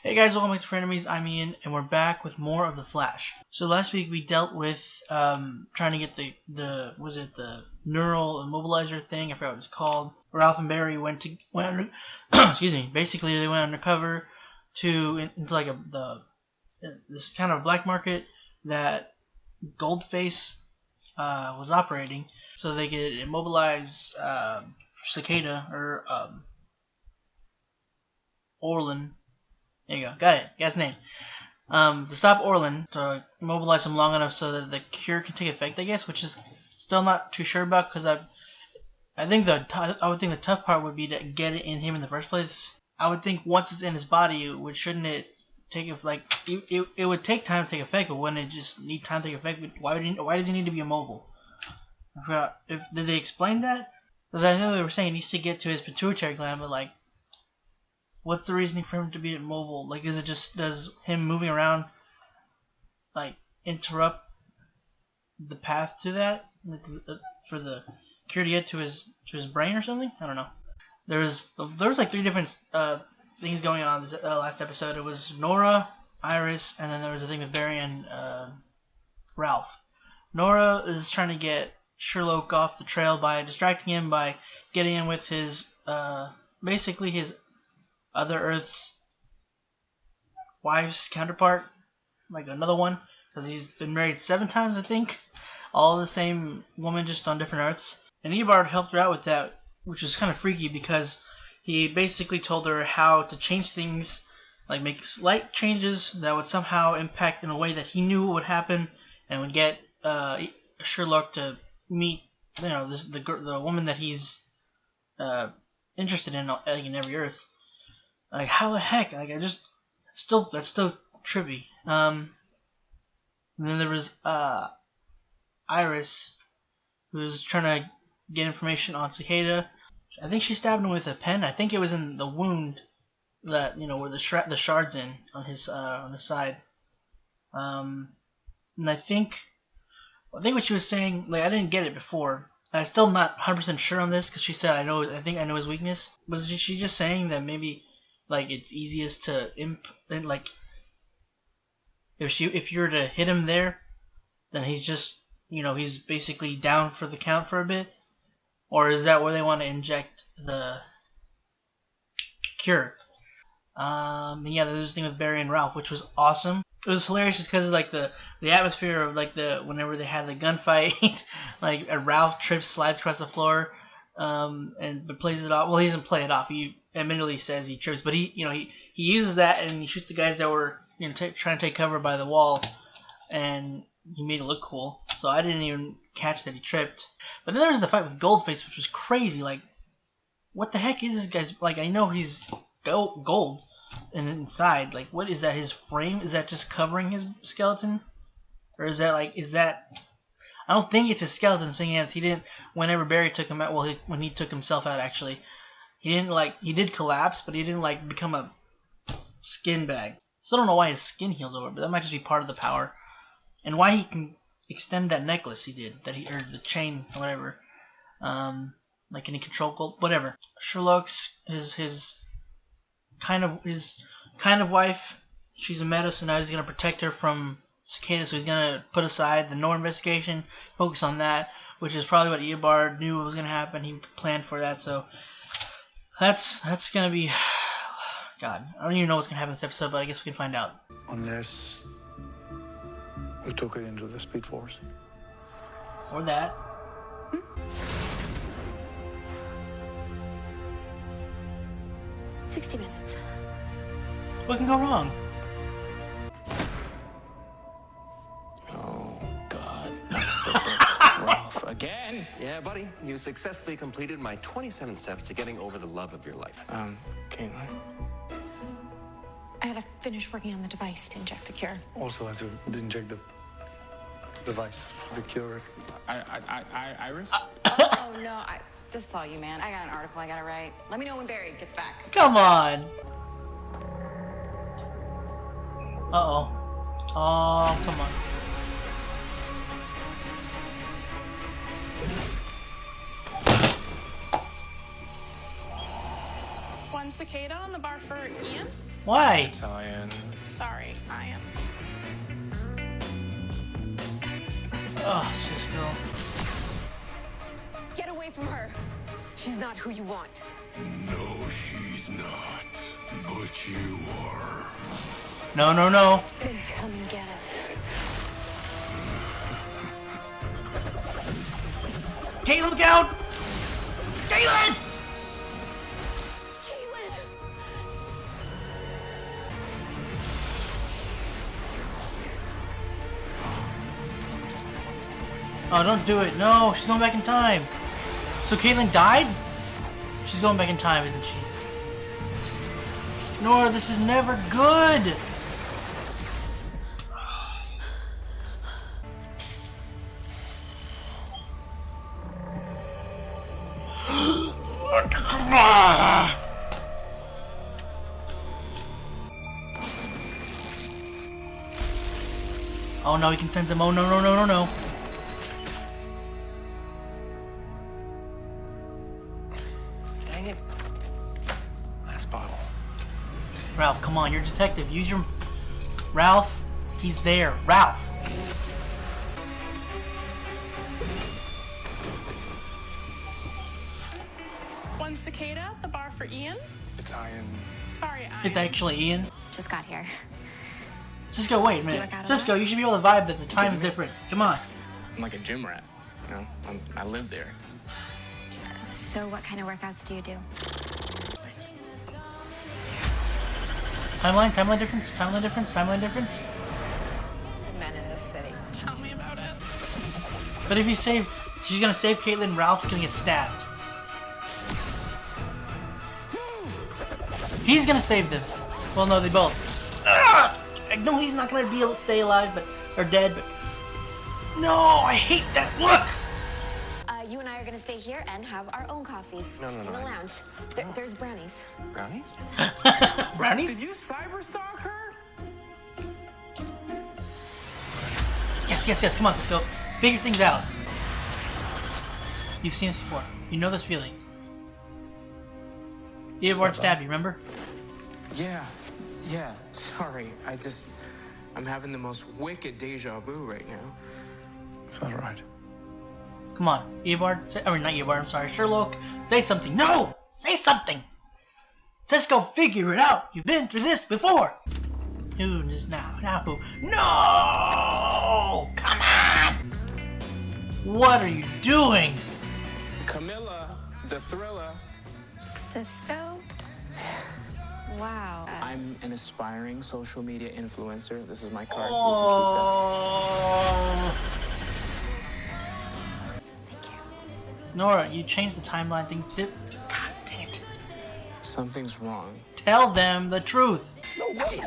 Hey guys, welcome back to Frenemies. I'm Ian, and we're back with more of the Flash. So last week we dealt with trying to get the neural immobilizer thing. I forgot what it's called. Ralph and Barry went under. Excuse me. Basically, they went undercover into like this kind of black market that Goldface was operating, so they could immobilize Cicada or Orlin. There you go. Got it. Got his name. To stop Orlin, to immobilize him long enough so that the cure can take effect, I guess, which is still not too sure about, because I would think the tough part would be to get it in him in the first place. I would think once it's in his body, shouldn't it take it would take time to take effect, but wouldn't it just need time to take effect? Why does he need to be immobile? Did they explain that? Because I know they were saying he needs to get to his pituitary gland, but like, what's the reasoning for him to be immobile? Like, does him moving around like interrupt the path to that, for the cure to get to his brain or something? I don't know. There was like three different things going on this last episode. It was Nora, Iris, and then there was a thing with Barry and Ralph. Nora is trying to get Sherlock off the trail by distracting him by getting in with his basically his other Earth's wife's counterpart, like another one, because he's been married 7 times, I think, all the same woman, just on different Earths. And Eobard helped her out with that, which is kind of freaky because he basically told her how to change things, like make slight changes that would somehow impact in a way that he knew would happen, and would get Sherlock to meet, the woman that he's interested in every Earth. Like, how the heck? Like, that's still trippy. And then there was Iris, who's trying to get information on Cicada. I think she stabbed him with a pen. I think it was in the wound that where the shard's in on his side. And I think what she was saying, like, I didn't get it before. I'm still not 100% sure on this because she said I think I know his weakness. Was she just saying that maybe, like, it's easiest to like, if you were to hit him there, then he's just he's basically down for the count for a bit? Or is that where they want to inject the cure? Yeah, there's this thing with Barry and Ralph, which was awesome. It was hilarious just because of like the atmosphere of like whenever they had the gunfight, like Ralph trips, slides across the floor, but plays it off. Well, he doesn't play it off. He admittedly says he trips, but he uses that and he shoots the guys that were trying to take cover by the wall, and he made it look cool. So I didn't even catch that he tripped. But then there was the fight with Goldface, which was crazy. Like, what the heck is this guy's? Like, I know he's gold and inside. Like, what is that? His frame? Is that just covering his skeleton, or is that I don't think it's his skeleton. Saying as he didn't. Whenever Barry took him out, when he took himself out, actually, he did collapse, but he didn't become a skin bag. Still don't know why his skin heals over, but that might just be part of the power, and why he can extend that necklace he did, or the chain or whatever. Like any control gold, whatever. Sherlock's his kind of wife. She's a meta, so now he's gonna protect her from Cicada. So he's gonna put aside the Nora investigation, focus on that, which is probably what Eobard knew was gonna happen. He planned for that, so that's gonna be. God, I don't even know what's gonna happen in this episode, but I guess we can find out. Unless we took it into the Speed Force. Or that. 60 minutes. What can go wrong? Oh, God. Not the book. Ralph, again? Yeah, buddy, you successfully completed my 27 steps to getting over the love of your life. Caitlin. I gotta finish working on the device to inject the cure. Also have to inject the device for the cure. Iris? Oh, no, I just saw you, man. I got an article I gotta write. Let me know when Barry gets back. Come on. Uh-oh. Oh, come on. One cicada on the bar for Ian? Why? Italian. Sorry, I am. Oh, Cisco. Get away from her. She's not who you want. No, she's not. But you are. No, no, no. Then come and get us. Caitlin, look out! Caitlin! Caitlin! Oh, don't do it. No, she's going back in time. So Caitlin died? She's going back in time, isn't she? Nora, this is never good! Oh no, he can sense him. Oh no, no, no, no, no. Dang it. Last bottle. Ralph, come on, you're a detective. Use your... Ralph, he's there. Ralph! One cicada at the bar for Ian? Italian. Sorry, I It's actually Ian. Just got here. Cisco, wait a Do you minute. look out of Cisco, line? you should be able to vibe that the time is different. Come on. I'm like a gym rat. You know, I live there. So what kind of workouts do you do? Timeline difference, timeline difference, timeline difference. Men in this city. Tell me about it. But if you save... She's gonna save Caitlin, Ralph's gonna get stabbed. He's gonna save them. Well, no, they both. Ugh! No, he's not gonna be able to stay alive, but... Or dead, but... No, I hate that look! You and I are gonna stay here and have our own coffees. No, no, in no, the I- lounge. There's brownies. Brownies? Brownies? Did you cyberstalk her? Yes, yes, yes, come on, Cisco. Figure things out. You've seen this before. You know this feeling. Eobard stabbed you, remember? Yeah, sorry. I'm having the most wicked deja vu right now. Is that right? Come on, Eobard. I mean, not Eobard, I'm sorry. Sherlock, say something. No! Say something! Cisco, figure it out. You've been through this before. Who is now? Now who? No! Come on! What are you doing? Camilla, the thriller. Cisco? Wow. I'm an aspiring social media influencer. This is my card. You Oh. Thank you. Nora, you changed the timeline. Things did. God dang it. can keep that. Something's wrong. Tell them the truth. No way.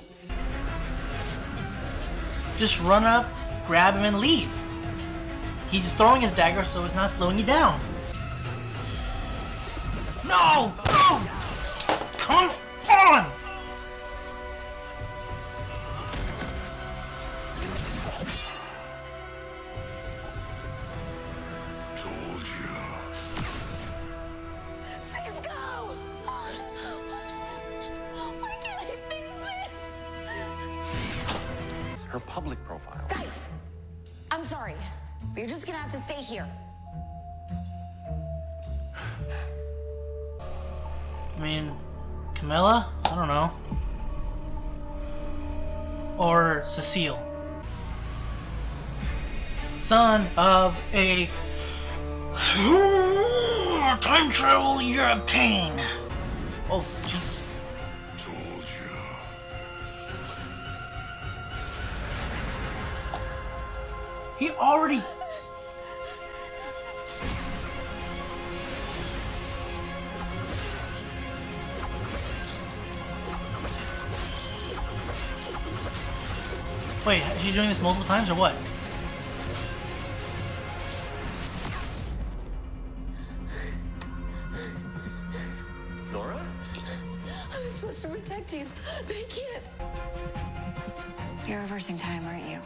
Just run up, grab him, and leave. He's throwing his dagger, so it's not slowing you down. No! No! Come on! Told you. Cisco! Why can't I fix this? Her public profile. Guys, I'm sorry, but you're just gonna have to stay here. I mean, Camilla? I don't know. Or Cecile. Son of a time travel European. Oh, jeez. Told you. He already. Wait, is she doing this multiple times or what? Nora? I was supposed to protect you, but I can't. You're reversing time, aren't you?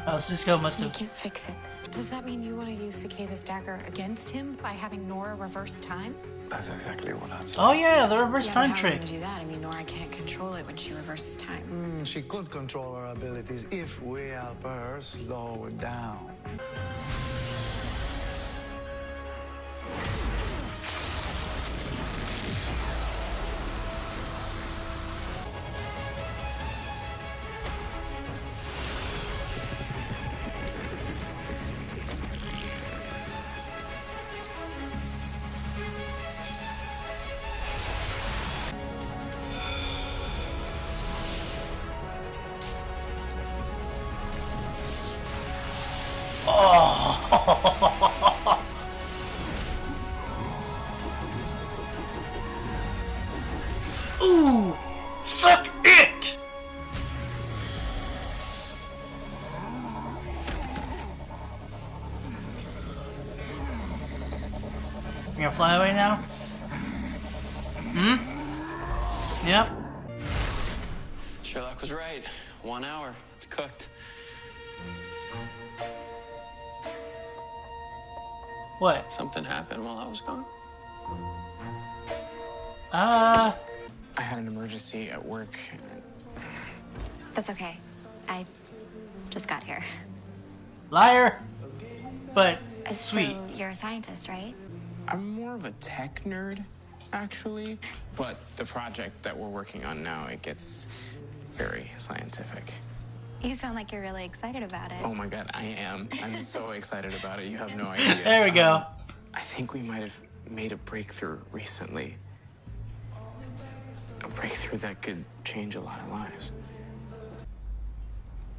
Oh, Cisco must You have. can fix it. Does that mean you want to use Cicada's dagger against him by having Nora reverse time? That's exactly what I'm saying. Oh yeah, the reverse Yeah, time but how are you trick. gonna do that? I mean, Nora can't control it when she reverses time. She could control her abilities if we help her slow it down. Oh. Ooh, suck it. You gonna fly away now? Hmm? Yep. Sherlock was right. 1 hour. It's cooked. What? Something happened while I was gone. I had an emergency at work. That's okay. I just got here. Liar. But sweet. So you're a scientist, right? I'm more of a tech nerd, actually. But the project that we're working on now, it gets very scientific. You sound like you're really excited about it. Oh my God, I am. I'm so excited about it. You have no idea. There we go. I think we might have made a breakthrough recently. A breakthrough that could change a lot of lives.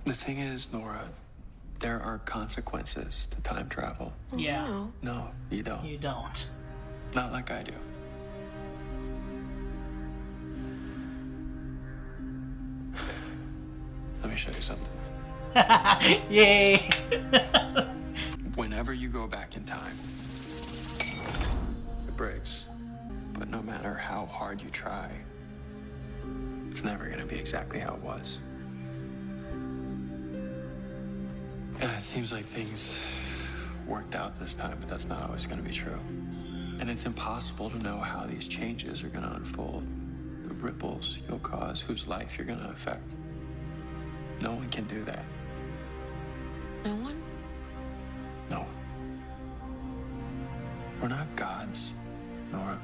The thing is, Nora, there are consequences to time travel. Yeah. No, you don't. You don't. Not like I do. Let me show you something. Yay. Whenever you go back in time, it breaks. But no matter how hard you try, it's never going to be exactly how it was. Yeah, it seems like things worked out this time, but that's not always going to be true. And it's impossible to know how these changes are going to unfold, the ripples you'll cause, whose life you're going to affect. No one can do that. No one? No one. We're not gods, Nora.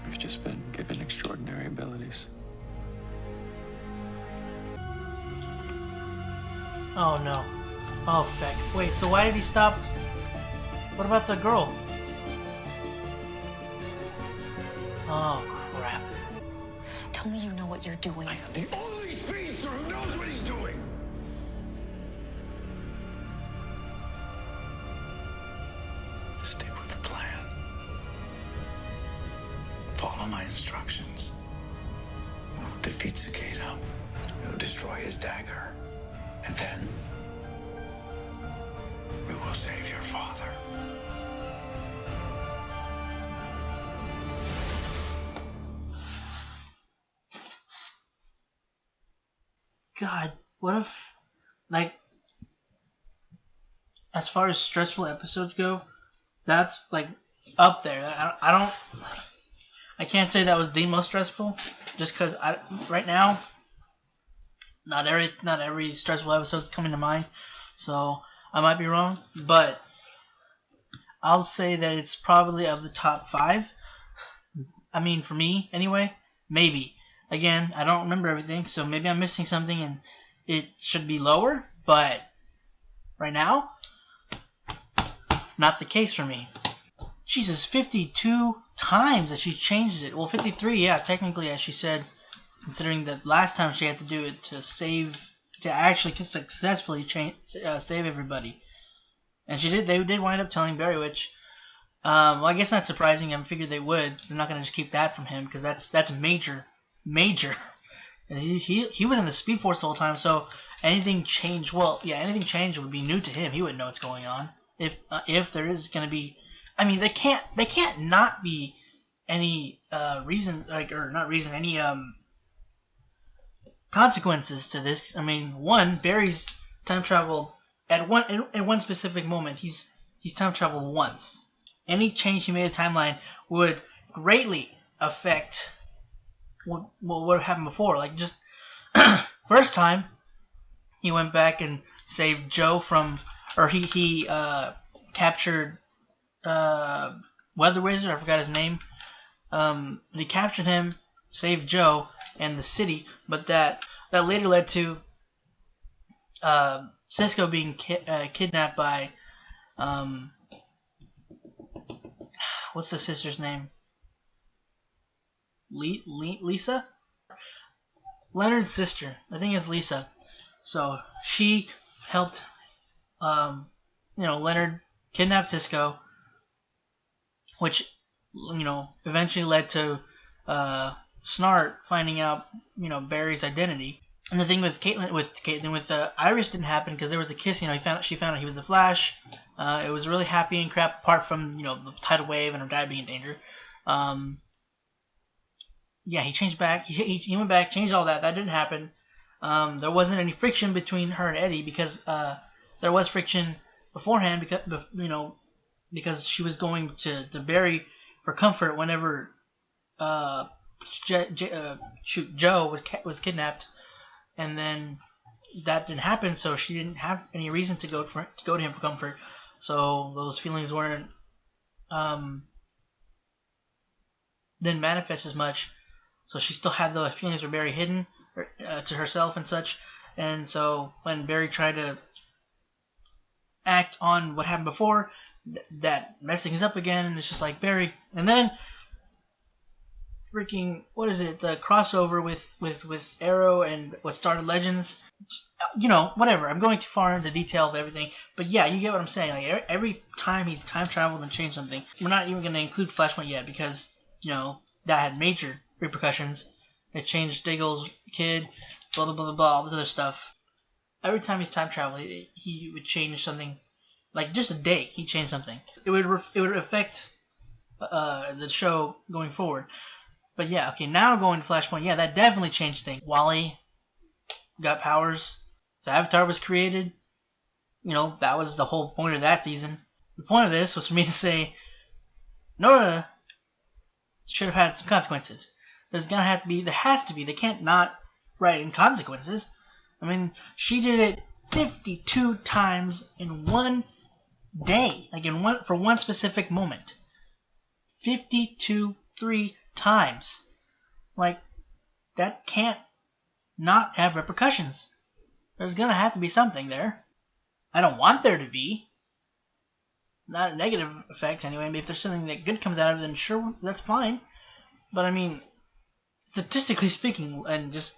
We've just been given extraordinary abilities. Oh no. Oh feck. Wait, so why did he stop? What about the girl? Oh crap. Tell me you know what you're doing. The only speedster who knows what he's doing. Stick with the plan. Follow my instructions. We'll defeat Cicada. We'll destroy his dagger. And then we will save your father. God, what if, like, as far as stressful episodes go, that's like up there. I can't say that was the most stressful, just because right now, not every stressful episode is coming to mind, so I might be wrong, but I'll say that it's probably of the top 5. I mean, for me anyway, maybe. Again, I don't remember everything, so maybe I'm missing something and it should be lower, but right now, not the case for me. Jesus, 52 times that she changed it. Well, 53, yeah, technically, as she said, considering that last time she had to do it to actually successfully save everybody. And she did. They did wind up telling Barry, which, well, I guess not surprising. I figured they would. They're not going to just keep that from him, because that's major. And he was in the Speed Force the whole time, so anything changed. Well, yeah, anything changed would be new to him. He wouldn't know what's going on. If there is going to be, I mean, they can't not be any reason, like, or not reason, any consequences to this. I mean, one, Barry's time travel at one specific moment, he's time traveled once. Any change he made to the timeline would greatly affect what happened before. Like, just first time he went back and saved Joe from, or he captured Weather Wizard. I forgot his name. He captured him, saved Joe and the city, but that later led to Cisco being kidnapped by what's the sister's name? Lisa? Leonard's sister. I think it's Lisa. So she helped Leonard kidnap Cisco, which eventually led to Snart finding out Barry's identity. And the thing with Iris didn't happen because there was a kiss. She found out he was the Flash. It was really happy and crap, apart from the tidal wave and her dad being in danger. Yeah, he changed back. He went back, changed all that. That didn't happen. There wasn't any friction between her and Eddie because there was friction beforehand because she was going to Barry for comfort whenever Joe was kidnapped, and then that didn't happen, so she didn't have any reason to go to him for comfort. So those feelings weren't didn't manifest as much. So she still had the feelings for Barry hidden to herself and such. And so when Barry tried to act on what happened before, that messed things up again, and it's just like Barry. And then freaking, what is it? The crossover with Arrow and what started Legends. Whatever. I'm going too far into detail of everything, but yeah, you get what I'm saying. Like every time he's time traveled and changed something. We're not even going to include Flashpoint yet because that had major repercussions. It changed Diggle's kid, blah blah blah blah, all this other stuff. Every time he's time traveled, he would change something. Like just a day, he changed something. It would affect the show going forward. But yeah, okay, now going to Flashpoint, yeah, that definitely changed things. Wally got powers. Savitar was created. That was the whole point of that season. The point of this was for me to say, Nora should have had some consequences. There has to be. They can't not write in consequences. I mean, she did it 52 times in one day, for one specific moment. 3 times. Like, that can't not have repercussions. There's gonna have to be something there. I don't want there to be. Not a negative effect anyway. If there's something that good comes out of it, then sure, that's fine. But I mean, statistically speaking, and just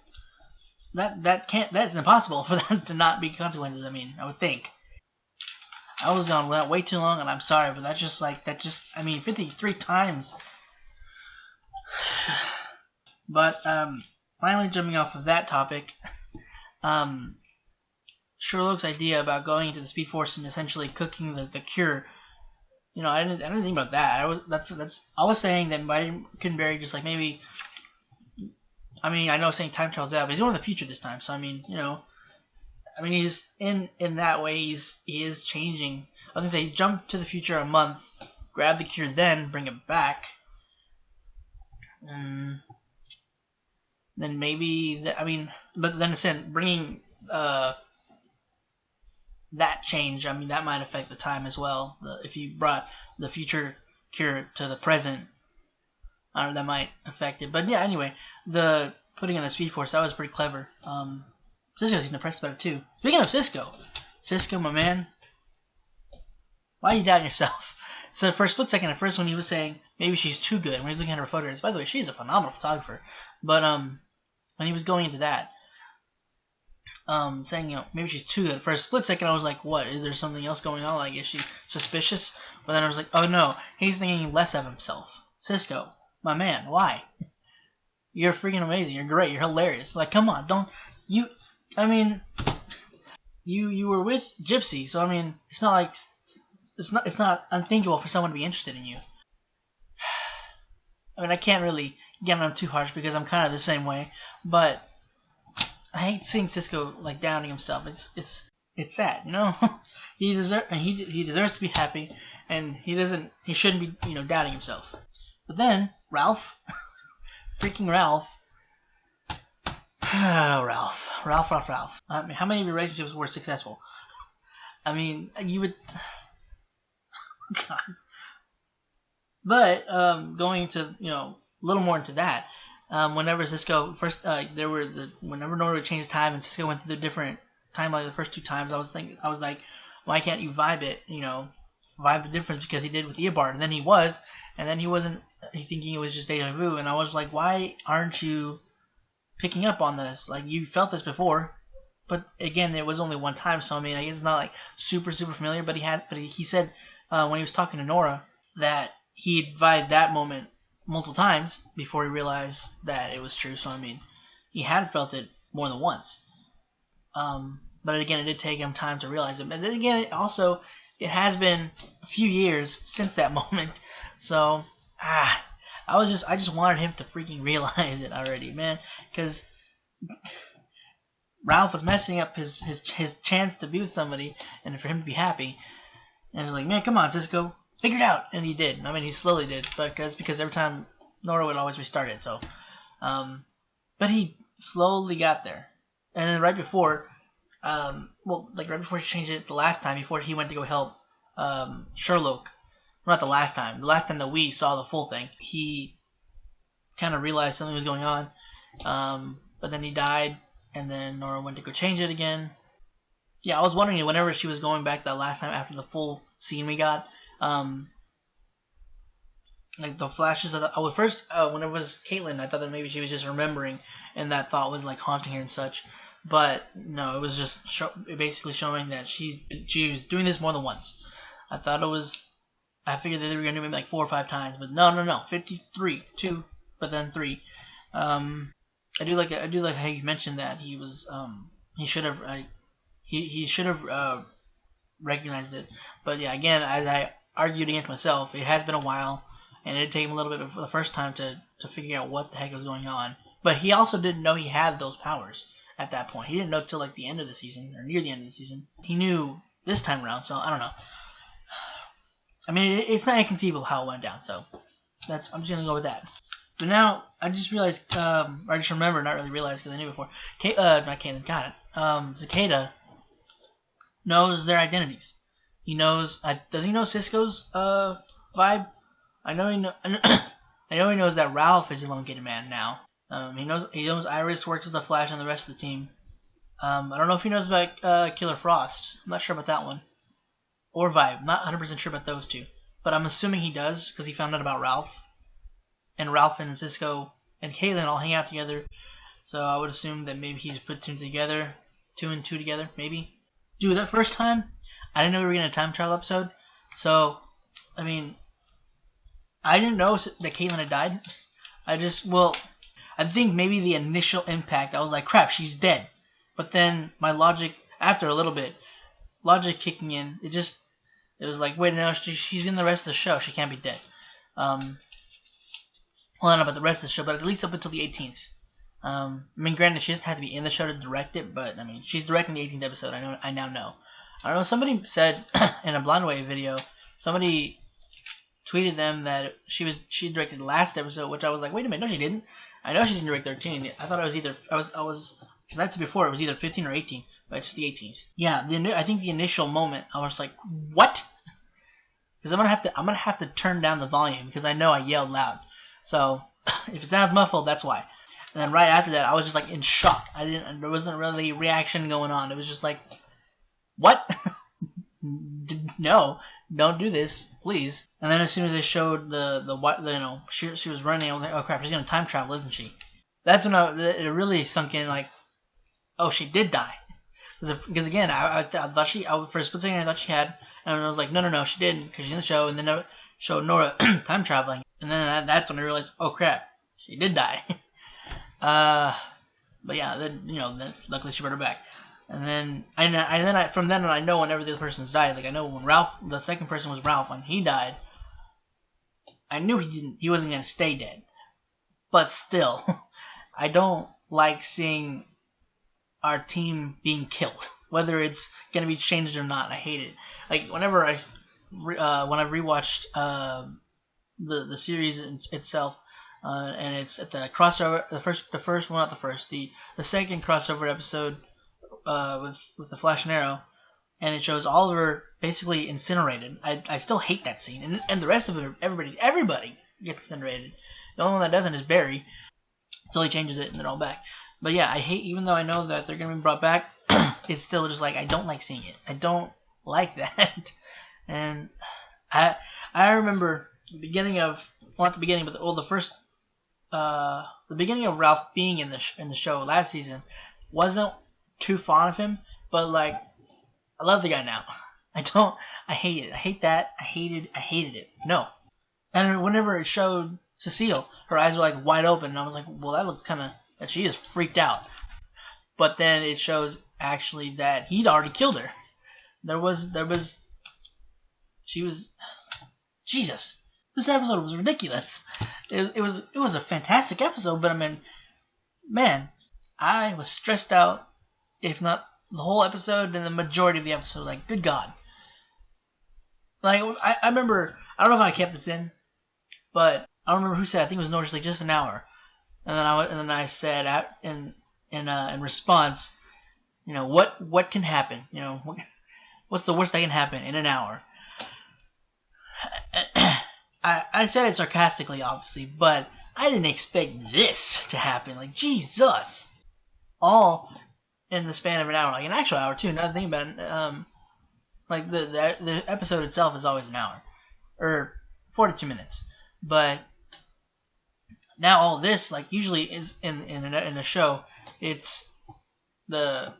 that's impossible for that to not be consequences. I mean, I would think. I was gone without way too long, and I'm sorry, but 53 times. But finally, jumping off of that topic, Sherlock's idea about going into the Speed Force and essentially cooking the cure. I didn't think about that. I was saying that couldn't Barry just maybe. I mean, I know saying time travel's out, but he's going to the future this time. So I mean, he's in that way. He is changing. I was gonna say jump to the future a month, grab the cure, then bring it back. Then maybe but then instead bringing that change, that might affect the time as well. If you brought the future cure to the present, that might affect it. But yeah, anyway, the putting in the Speed Force, that was pretty clever. Cisco seemed impressed about it too. Speaking of Cisco, my man, why are you doubting yourself? So for a split second, at first when he was saying maybe she's too good, when he was looking at her photos, by the way, she's a phenomenal photographer. But when he was going into that, saying maybe she's too good, for a split second I was like, what? Is there something else going on? Like, is she suspicious? But then I was like, oh no, he's thinking less of himself. Cisco, my man, why? You're freaking amazing. You're great. You're hilarious. Like, come on, don't you? I mean, you were with Gypsy, so I mean, it's not like it's not unthinkable for someone to be interested in you. I mean, I can't really get on him too harsh because I'm kind of the same way, but I hate seeing Cisco downing himself. It's it's sad, you know. he deserves to be happy, and he shouldn't be, you know, doubting himself. But then Ralph, freaking Ralph. Ralph. I mean, how many of your relationships were successful? I mean, you would. God. But going to, you know, a little more into that, whenever Cisco first, whenever Nora would change his time and Cisco went through the different timeline the first 2 times, I was like, why can't you vibe it? You know, vibe the difference, because he did with Eobard, and then he wasn't. He thinking it was just deja vu, and I was like, why aren't you picking up on this? Like, you felt this before, but again, it was only one time, so I mean, it's not like super familiar. But he said when he was talking to Nora that he vibed that moment multiple times before he realized that it was true. So I mean, he had felt it more than once. But again, it did take him time to realize it. And then again, it has been a few years since that moment. So I just wanted him to freaking realize it already, man, because Ralph was messing up his chance to be with somebody and for him to be happy. And it was like, man, come on, Cisco, figure it out. And he did. I mean, he slowly did, but because every time Nora would always restart it. So, but he slowly got there. And then right before, right before she changed it the last time, before he went to go help Sherlock. Not the last time. The last time that we saw the full thing, he kind of realized something was going on. But then he died, and then Nora went to go change it again. Yeah, I was wondering whenever she was going back that last time after the full scene we got, like the flashes of when it was Caitlin, I thought that maybe she was just remembering, and that thought was like haunting her and such. But no, it was just basically showing that she was doing this more than once. I figured that they were gonna do maybe like 4 or 5 times, but no, 53, 2, but then 3. I do like how you mentioned that he should have recognized it. But yeah, again, as I argued against myself, it has been a while, and it did take him a little bit for the first time to figure out what the heck was going on. But he also didn't know he had those powers at that point. He didn't know till like the end of the season, or near the end of the season. He knew this time around, so I don't know. I mean, it's not inconceivable how it went down, so I'm just gonna go with that. But now I just realized, I just remember, not really realized because I knew before. Not Kanan, got it. Cicada knows their identities. He knows. Does he know Cisco's vibe? I know he knows that Ralph is elongated man now. He knows Iris works with the Flash and the rest of the team. I don't know if he knows about Killer Frost. I'm not sure about that one. Or Vibe. Not 100% sure about those two. But I'm assuming he does because he found out about Ralph. And Ralph and Cisco and Caitlin all hang out together. So I would assume that maybe he's put 2 together. 2 and 2 together, maybe. Dude, that first time, I didn't know we were getting a time travel episode. So, I mean, I didn't know that Caitlin had died. I think maybe the initial impact, I was like, crap, she's dead. But then my logic, after a little bit, logic kicking in, it was like, wait, no, she's in the rest of the show. She can't be dead. Well, I don't know about the rest of the show, but at least up until the 18th. I mean, granted, she doesn't have to be in the show to direct it, but I mean, she's directing the 18th episode. I now know. I don't know. Somebody said in a Blind Wave video, somebody tweeted them that she directed the last episode, which I was like, wait a minute, no, she didn't. I know she didn't direct 13. I thought it was either because that's before it was either 15 or 18. But it's the 18th. Yeah, I think the initial moment, I was like, what? Because I'm gonna have to turn down the volume because I know I yelled loud. So if it sounds muffled, that's why. And then right after that, I was just like in shock. There wasn't really reaction going on. It was just like, what? No, don't do this, please. And then as soon as they showed she was running, I was like, oh crap, she's gonna time travel, isn't she? That's when it really sunk in, like, oh, she did die. Because again, I thought for a split second I thought she had, and I was like, no, she didn't, because she's in the show, and then it showed Nora time traveling, and then that's when I realized, oh crap, she did die. But yeah, then luckily she brought her back, and then from then on I know whenever the other person's died, like I know when the second person was Ralph, when he died, I knew he wasn't gonna stay dead, but still, I don't like seeing our team being killed. whether it's gonna be changed or not. I hate it. Like whenever when I rewatched the series itself, and it's at the crossover, the second crossover episode with the Flash and Arrow, and it shows Oliver basically incinerated. I still hate that scene, and the rest of it, everybody gets incinerated. The only one that doesn't is Barry, until he changes it and they're all back. But yeah, I hate, even though I know that they're gonna be brought back, it's still just like I don't like seeing it. I don't like that. And I remember the beginning of, well, not the beginning, but the beginning of Ralph being in the show last season. Wasn't too fond of him, but like I love the guy now. I hate it. I hate that. I hated it. No. And whenever it showed Cecile, her eyes were like wide open, and I was like, well, that looked kind of, that she is freaked out. But then it shows actually that he'd already killed her. She was, Jesus. This episode was ridiculous. It was a fantastic episode, but I mean, man, I was stressed out, if not the whole episode, then the majority of the episode. Like, good God. Like, I remember, I don't know if I kept this in, but I don't remember who said, I think it was Norris, like, just an hour. And then I said, in response, you know, what can happen? You know, what's the worst that can happen in an hour? I said it sarcastically, obviously, but I didn't expect this to happen. Like, Jesus. All in the span of an hour. Like, an actual hour, too. Another thing about it, like, the episode itself is always an hour. Or 42 minutes. But now all this, like, usually is in a show, it's the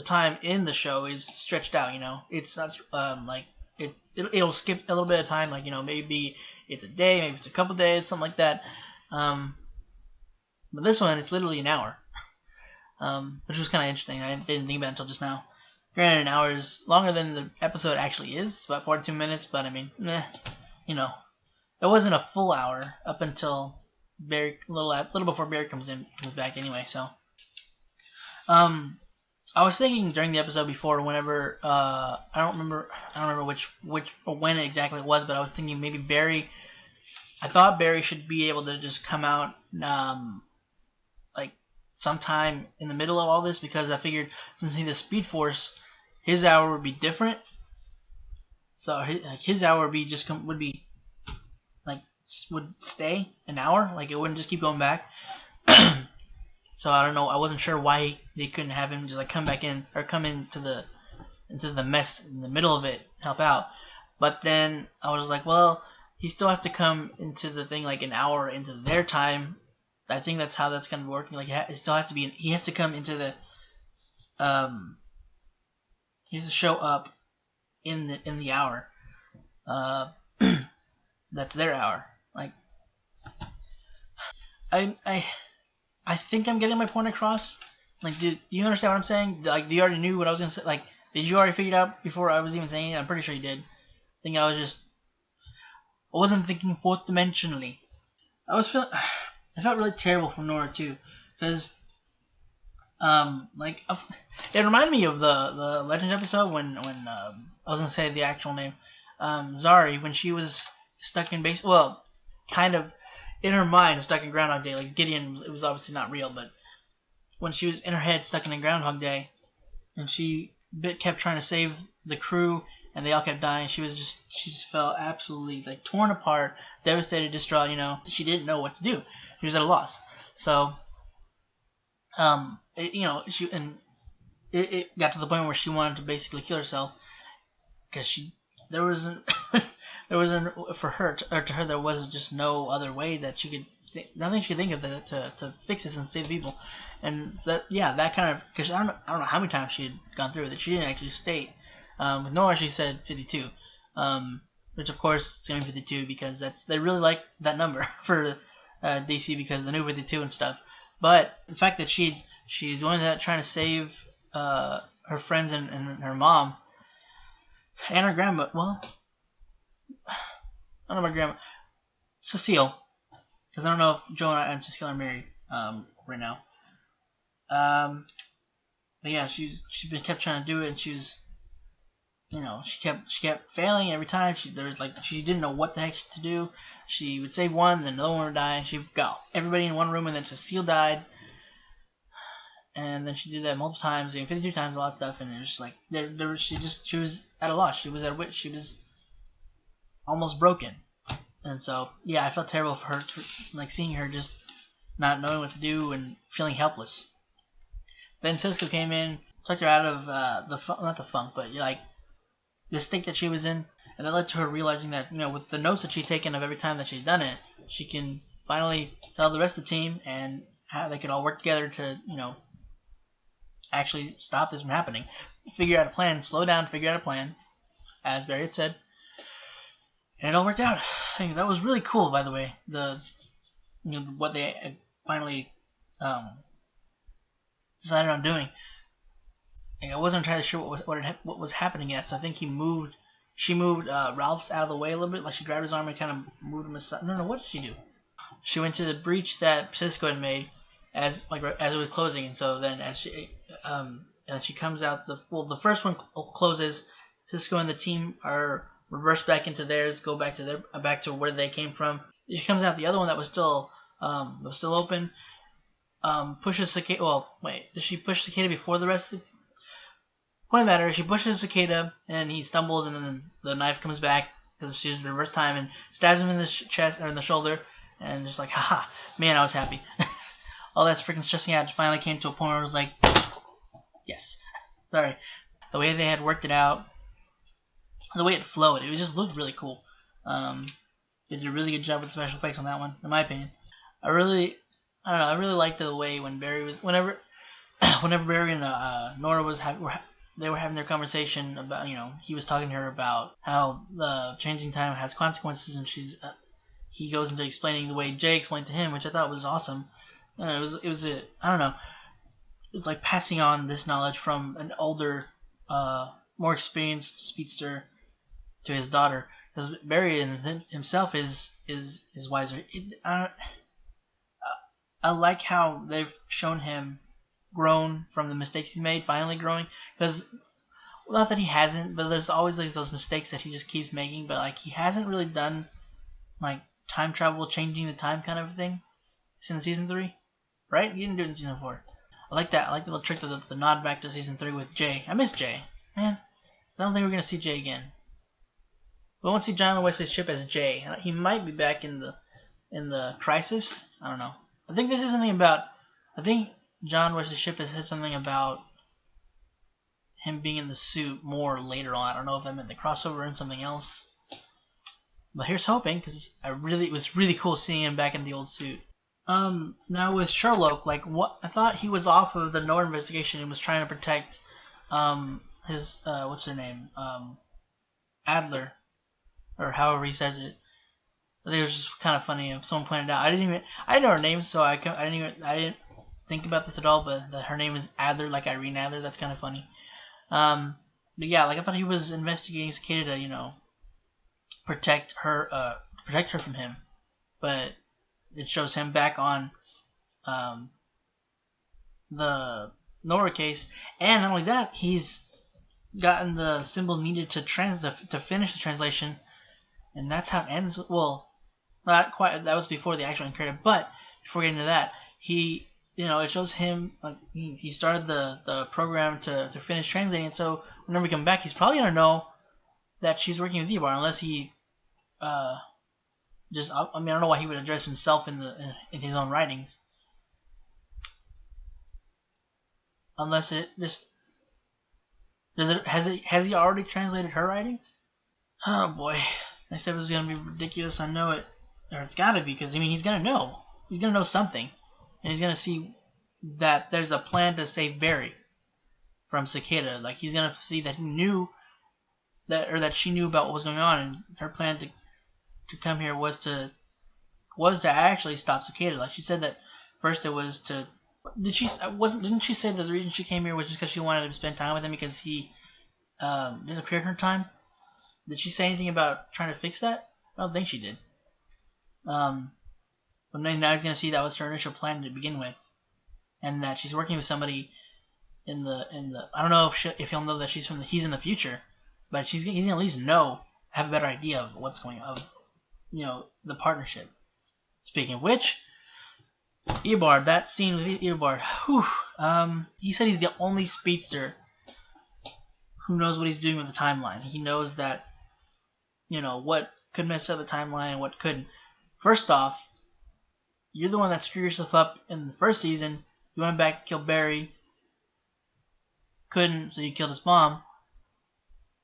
time in the show is stretched out, you know. It's not, like, it'll skip a little bit of time, like, you know, maybe it's a day, maybe it's a couple days, something like that. But this one, it's literally an hour, which was kind of interesting. I didn't think about it until just now. Granted, an hour is longer than the episode actually is. It's about 42 minutes, but I mean, you know, it wasn't a full hour up until Barry, a little before Barry comes back anyway. So, I was thinking during the episode before, whenever I don't remember which or when exactly it was, but I was thinking maybe Barry. I thought Barry should be able to just come out like sometime in the middle of all this, because I figured since he's the Speed Force, his hour would be different. So his hour would be would stay an hour, like it wouldn't just keep going back. So I don't know. I wasn't sure why they couldn't have him just like come back in or come into the mess in the middle of it, help out. But then I was like, well, he still has to come into the thing like an hour into their time. I think that's how that's gonna be working. Like it still has to be. He has to come into the. He has to show up in the hour. That's their hour. Like I think I'm getting my point across. Like, do you understand what I'm saying? Like, do you already knew what I was gonna say? Like, did you already figure it out before I was even saying it? I'm pretty sure you did. I think I wasn't thinking fourth dimensionally. I felt really terrible for Nora too, because like it reminded me of the Legends episode when I was gonna say the actual name, Zari, when she was stuck in base. Well, kind of. In her mind, stuck in Groundhog Day. Like Gideon, it was obviously not real, but when she was in her head stuck in Groundhog Day, and she kept trying to save the crew, and they all kept dying, she just felt absolutely like torn apart, devastated, distraught. You know, she didn't know what to do. She was at a loss. So, it got to the point where she wanted to basically kill herself because there wasn't. For her, to her, there was just no other way that she could, nothing she could think of to fix this and save the people. And that kind of, because I don't know how many times she had gone through it. She didn't actually state. With Nora, she said 52, which of course is going to be 52 because they really like that number for DC because of the new 52 and stuff. But the fact that she's doing that, trying to save her friends and her mom and her grandma. Well, I don't know about grandma. Cecile. Because I don't know if Jonah and Cecile are married right now. But yeah, she's been kept trying to do it, and she kept failing every time. She didn't know what the heck to do. She would save one, then another one would die, and she got everybody in one room, and then Cecile died. And then she did that multiple times, 52 times, a lot of stuff, and it was just like she was at a loss. She was at a witch. She was almost broken. And so yeah, I felt terrible for her, like seeing her just not knowing what to do and feeling helpless. Then Cisco came in, took her out of not the funk, but like the state that she was in, and that led to her realizing that with the notes that she'd taken of every time that she'd done it, she can finally tell the rest of the team and how they could all work together to actually stop this from happening. Figure out a plan, slow down, figure out a plan, as Barry had said, and it all worked out. I think that was really cool, by the way. What they finally decided on doing. I wasn't entirely sure what was happening yet, so I think she moved Ralph's out of the way a little bit, like she grabbed his arm and kind of moved him aside. No, what did she do? She went to the breach that Cisco had made as it was closing, and so then as she comes out, the first one closes. Cisco and the team are reversed back into theirs, go back to where they came from. She comes out, the other one that was still open, pushes Cicada. Well, wait, does she push Cicada before the rest of the point of the matter? She pushes Cicada, and he stumbles, and then the knife comes back because she's reverse time and stabs him in the chest or in the shoulder, and just like, haha, man, I was happy. All that's freaking stressing out finally came to a point where it was like, yes. Sorry. The way they had worked it out, the way it flowed, it just looked really cool. They did a really good job with the special effects on that one, in my opinion. I really liked the way when Barry was, whenever Barry and Nora they were having their conversation about, he was talking to her about how the changing time has consequences, and he goes into explaining the way Jay explained to him, which I thought was awesome. It was like passing on this knowledge from an older, more experienced speedster to his daughter, because Barry himself is wiser. I like how they've shown him grown from the mistakes he's made, finally growing, because not that he hasn't, but there's always like those mistakes that he just keeps making, but like he hasn't really done like time travel, changing the time kind of thing since season 3, right? He didn't do it in season 4. I like that. I like the little trick, the nod back to season 3 with Jay. I miss Jay, man. I don't think we're gonna see Jay again. We won't see John Wesley's ship as Jay. He might be back in the Crisis. I don't know. I think this is something about. I think John Wesley's ship has said something about him being in the suit more later on. I don't know if that meant the crossover and something else. But here's hoping, because it was really cool seeing him back in the old suit. Now with Sherlock, I thought he was off of the Nora investigation and was trying to protect his what's her name, Adler, or however he says it. I think it was just kind of funny if someone pointed out. I didn't know her name, so I didn't think about this at all. But that her name is Adler, like Irene Adler. That's kind of funny. But yeah, I thought he was investigating Cicada to protect her from him, but it shows him back on the Nora case, and not only that, he's gotten the symbols needed to finish the translation, and that's how it ends. Well, not quite. That was before the actual end credit, but before getting to that, it shows him he started the program to finish translating. So whenever we come back, he's probably gonna know that she's working with Eobard, unless he I don't know why he would address himself in his own writings, unless it just has he already translated her writings? Oh boy, I said it was gonna be ridiculous. I know it, or it's gotta be, because he's gonna know something, and he's gonna see that there's a plan to save Barry from Cicada. Like he's gonna see that he knew that she knew about what was going on, and her plan to come here was to actually stop Cicada. Like she said that first it was to. Didn't she say that the reason she came here was just because she wanted to spend time with him because he disappeared in her time? Did she say anything about trying to fix that? I don't think she did. But now he's gonna see that was her initial plan to begin with, and that she's working with somebody I don't know if he'll know that he's in the future, but he's gonna at least have a better idea of what's going on, the partnership. Speaking of which, Eobard, that scene with Eobard, he said he's the only speedster who knows what he's doing with the timeline. He knows that, what could mess up the timeline and what couldn't. First off, you're the one that screwed yourself up in the first season. You went back to kill Barry. Couldn't, so you killed his mom.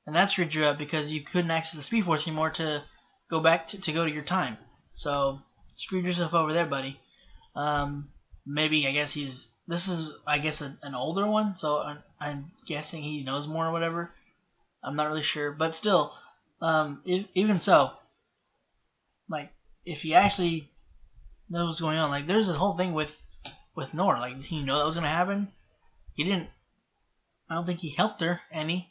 And that screwed you up because you couldn't access the Speed Force anymore to go back to go to your time. So, screwed yourself over there, buddy. Maybe, I guess this is an older one, so I'm guessing he knows more or whatever. I'm not really sure, but still, even so, like, if he actually knows what's going on, like, there's this whole thing with Nora, like, did he know that was gonna happen? He didn't. I don't think he helped her any.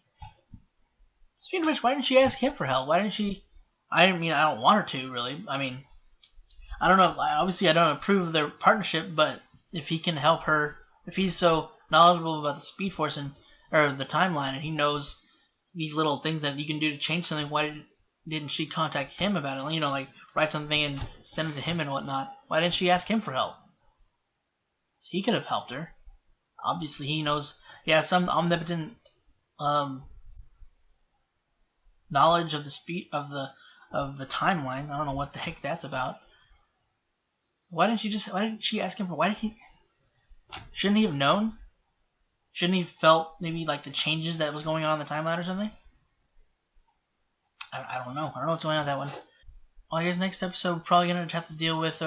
Speaking of which, why didn't she ask him for help? Why didn't she? I don't want her to, really. I mean, I don't know. Obviously, I don't approve of their partnership, but if he can help her, if he's so knowledgeable about the Speed Force or the timeline, and he knows these little things that you can do to change something, why didn't she contact him about it? Like write something and send it to him and whatnot. Why didn't she ask him for help? So he could have helped her. Obviously, he knows. Yeah, some omnipotent knowledge of the speed of the timeline. I don't know what the heck that's about. Why didn't she ask him for? Shouldn't he have known? Shouldn't he have felt maybe like the changes that was going on in the timeline or something? I don't know. I don't know what's going on with that one. Well, I guess next episode we're probably gonna have to deal with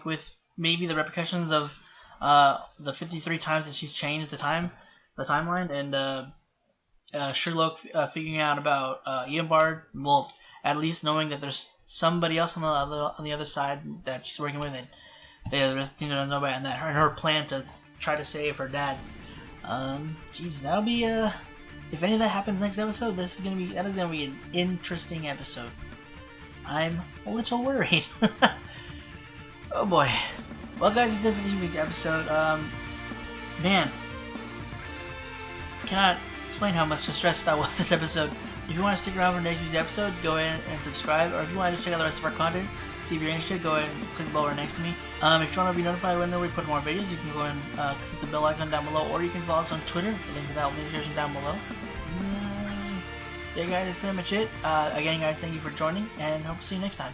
with maybe the repercussions of the 53 times that she's changed the timeline, and Sherlock figuring out about Eobard. Well, at least knowing that there's somebody else on the other side that she's working with, and the rest doesn't know about, and that her plan to try to save her dad. Geez, that'll be if any of that happens next episode, that is gonna be an interesting episode. I'm a little worried. Oh boy. Well, guys, that's it for this week's episode. Man, cannot explain how much stressed I was this episode. If you want to stick around for next week's episode, go ahead and subscribe. Or if you want to check out the rest of our content, see if you're interested, go ahead and click the bell right next to me. If you want to be notified whenever we put more videos, you can go ahead and click the bell icon down below, or you can follow us on Twitter. The link to that will be in the description down below. Yeah, guys, that's pretty much it. Again, guys, thank you for joining, and hope to see you next time.